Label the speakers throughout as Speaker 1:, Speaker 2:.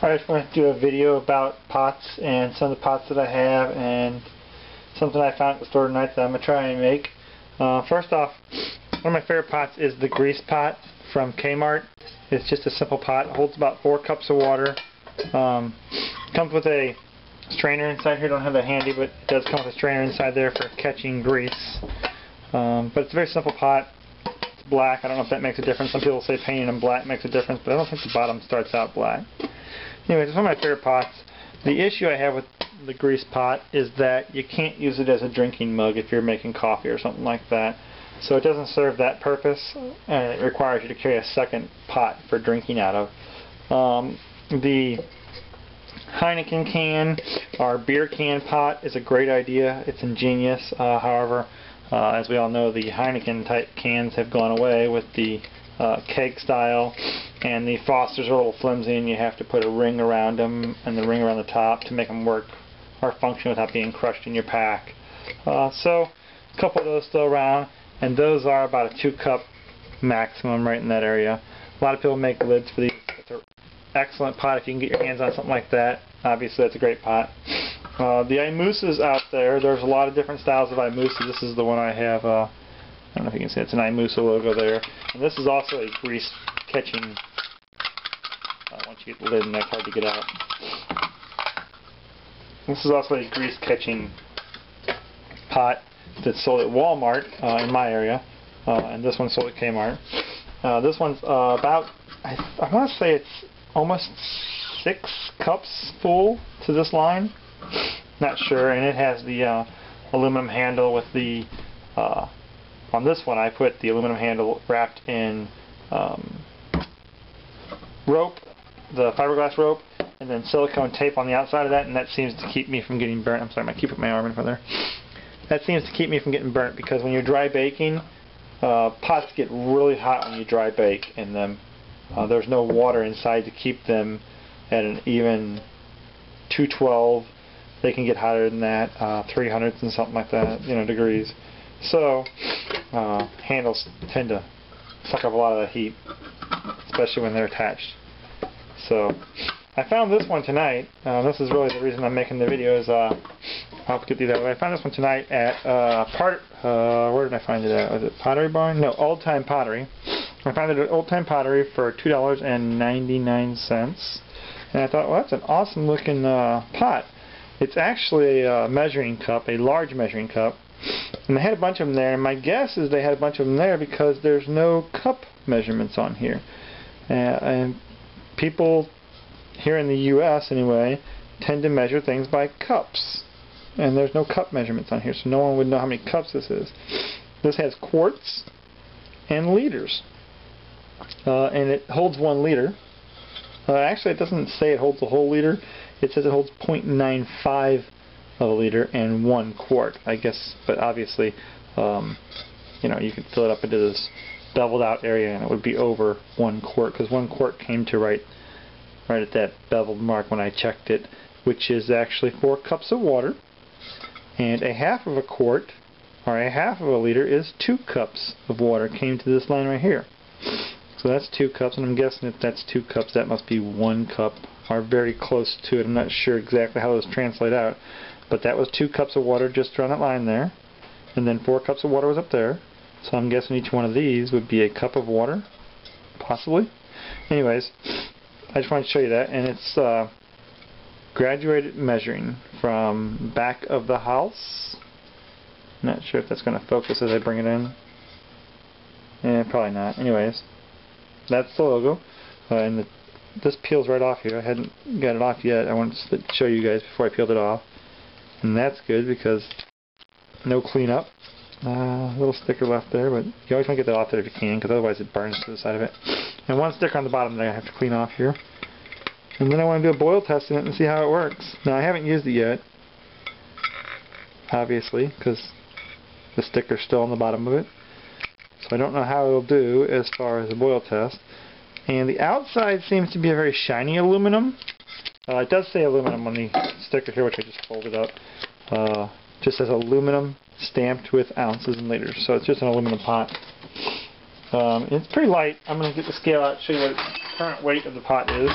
Speaker 1: I just want to do a video about pots and some of the pots that I have and something I found at the store tonight that I'm going to try and make. First off, one of my favorite pots is the grease pot from Kmart. It's just a simple pot. It holds about 4 cups of water. Comes with a strainer inside here. Don't have that handy, but it does come with a strainer inside there for catching grease. But it's a very simple pot. It's black. I don't know if that makes a difference. Some people say painting them black makes a difference, but I don't think the bottom starts out black. Anyways, it's one of my favorite pots. The issue I have with the grease pot is that you can't use it as a drinking mug if you're making coffee or something like that. So it doesn't serve that purpose, and it requires you to carry a second pot for drinking out of. The Heineken can or beer can pot is a great idea. It's ingenious. However, as we all know, the Heineken type cans have gone away with the keg style, and the Fosters are a little flimsy, and you have to put a ring around them and the ring around the top to make them work or function without being crushed in your pack. So a couple of those still around, and those are about a 2-cup maximum right in that area. A lot of people make lids for these. It's an excellent pot if you can get your hands on something like that. Obviously that's a great pot. The Imusas out there's a lot of different styles of Imusa. This is the one I have. I don't know if you can see, it's an Imusa logo there. And this is also a grease catching, once you get the lid in, that's hard to get out. This is also a grease catching pot that's sold at Walmart in my area. And this one's sold at Kmart. This one's about, I want to say it's almost 6 cups full to this line. Not sure. And it has the aluminum handle with the on this one I put the aluminum handle wrapped in rope, the fiberglass rope, and then silicone tape on the outside of that, and that seems to keep me from getting burnt. I'm sorry, I keep putting my arm in front of there. That seems to keep me from getting burnt, because when you're dry baking, pots get really hot when you dry bake in them. There's no water inside to keep them at an even 212. They can get hotter than that, 300s and something like that, degrees. So handles tend to suck up a lot of the heat, especially when they're attached. So I found this one tonight. This is really the reason I'm making the video. I'll get these out. I found this one tonight at where did I find it at? Was it Pottery Barn? No, Old Time Pottery. I found it at Old Time Pottery for $2.99, and I thought, well, that's an awesome looking pot. It's actually a measuring cup, a large measuring cup. And they had a bunch of them there, and my guess is they had a bunch of them there because there's no cup measurements on here. And people here in the U.S. anyway tend to measure things by cups. And there's no cup measurements on here, so no one would know how many cups this is. This has quarts and liters. And it holds 1 liter. Actually, it doesn't say it holds a whole liter. It says it holds 0.95 of a liter and 1 quart, I guess. But obviously, you could fill it up into this beveled out area, and it would be over 1 quart, because 1 quart came to right at that beveled mark when I checked it, which is actually 4 cups of water, and a half of a quart, or a half of a liter, is 2 cups of water came to this line right here. So that's 2 cups, and I'm guessing if that's 2 cups, that must be 1 cup, or very close to it. I'm not sure exactly how those translate out. But that was 2 cups of water just around that line there. And then 4 cups of water was up there. So I'm guessing each one of these would be a cup of water. Possibly. Anyways, I just wanted to show you that. And it's graduated measuring from back of the house. Not sure if that's going to focus as I bring it in. Probably not. Anyways, that's the logo. And this peels right off here. I hadn't got it off yet. I wanted to show you guys before I peeled it off. And that's good because no cleanup. A little sticker left there, but you always want to get that off there if you can, because otherwise it burns to the side of it. And 1 sticker on the bottom that I have to clean off here. And then I want to do a boil test in it and see how it works. Now, I haven't used it yet, obviously, because the sticker's still on the bottom of it. So I don't know how it'll do as far as a boil test. And the outside seems to be a very shiny aluminum. It does say aluminum on the sticker here, which I just folded up. Just says aluminum stamped with ounces and liters. So it's just an aluminum pot. It's pretty light. I'm going to get the scale out and show you what its current weight of the pot is.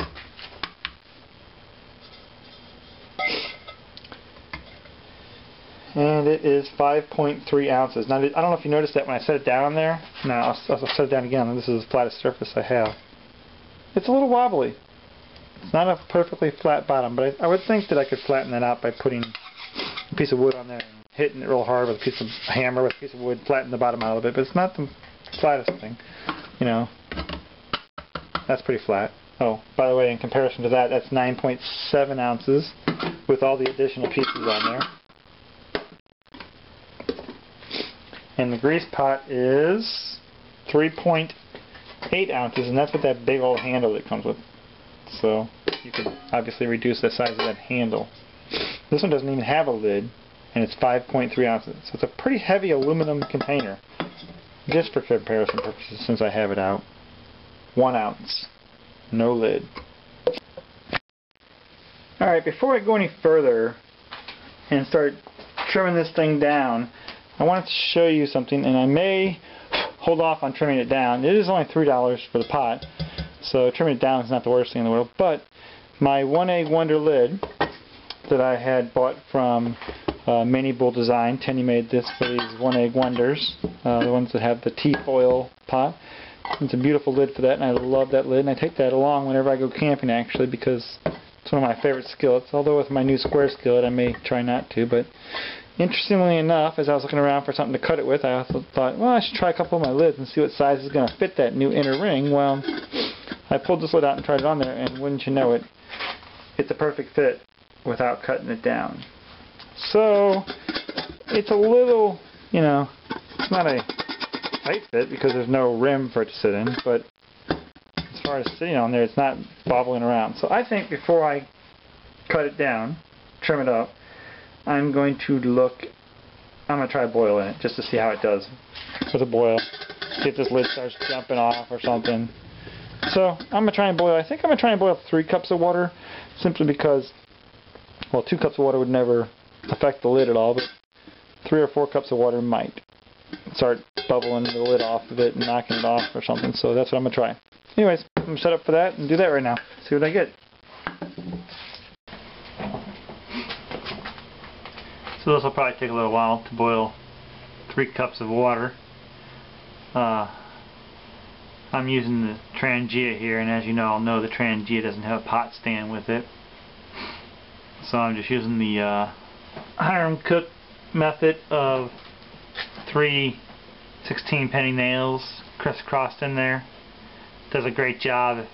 Speaker 1: and it is 5.3 ounces. Now, I don't know if you noticed that when I set it down there. No, I'll set it down again. This is the flattest surface I have. It's a little wobbly. It's not a perfectly flat bottom, but I would think that I could flatten that out by putting a piece of wood on there and hitting it real hard with a hammer with a piece of wood, flatten the bottom out a little bit. But it's not the flattest thing, you know. That's pretty flat. Oh, by the way, in comparison to that, that's 9.7 ounces with all the additional pieces on there. And the grease pot is 3.8 ounces, and that's with that big old handle that comes with. So you could obviously reduce the size of that handle. This one doesn't even have a lid, and it's 5.3 ounces. So it's a pretty heavy aluminum container, just for comparison purposes since I have it out. 1 ounce. No lid. Alright, before I go any further and start trimming this thing down, I wanted to show you something, and I may hold off on trimming it down. It is only $3 for the pot, so trimming it down is not the worst thing in the world. But my One Egg Wonder lid that I had bought from Mini Bull Design, Tenny made this for these One Egg Wonders, the ones that have the tea foil pot. It's a beautiful lid for that, and I love that lid, and I take that along whenever I go camping, actually, because it's one of my favorite skillets. Although with my new square skillet I may try not to, but interestingly enough, as I was looking around for something to cut it with, I also thought, well, I should try a couple of my lids and see what size is going to fit that new inner ring. Well, I pulled this lid out and tried it on there, and wouldn't you know it, it's a perfect fit without cutting it down. So, it's a little, you know, it's not a tight fit because there's no rim for it to sit in, but as far as sitting on there, it's not bobbling around. So I think before I cut it down, trim it up, I'm going to try boiling it just to see how it does with a boil. See if this lid starts jumping off or something. So I'm going to try and boil. I think I'm going to try and boil 3 cups of water, simply because, well, 2 cups of water would never affect the lid at all, but 3 or 4 cups of water might start bubbling the lid off of it and knocking it off or something. So that's what I'm going to try. Anyways, I'm going to set up for that and do that right now. See what I get. So this will probably take a little while to boil 3 cups of water. I'm using the Trangia here, and as you all know, the Trangia doesn't have a pot stand with it. So I'm just using the iron cook method of 3 16-penny nails crisscrossed in there. Does a great job if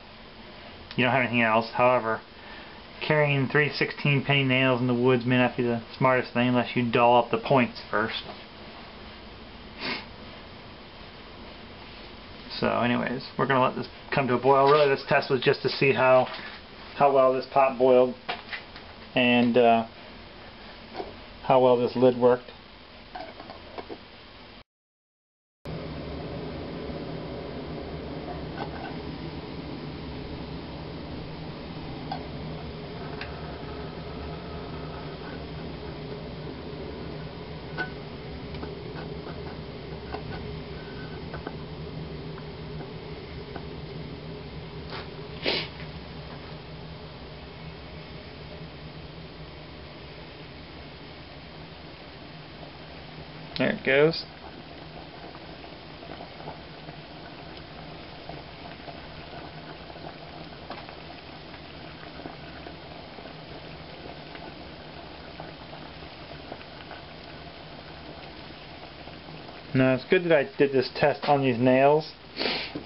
Speaker 1: you don't have anything else. However, carrying 3 16-penny nails in the woods may not be the smartest thing unless you dull up the points first. So anyways, we're going to let this come to a boil. Really, this test was just to see how well this pot boiled and how well this lid worked. There it goes. Now it's good that I did this test on these nails,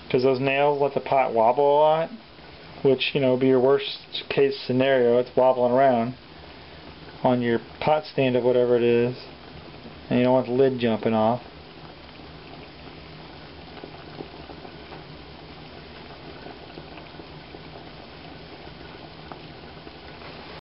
Speaker 1: because those nails let the pot wobble a lot, which, you know, would be your worst case scenario. It's wobbling around on your pot stand of whatever it is, and you don't want the lid jumping off.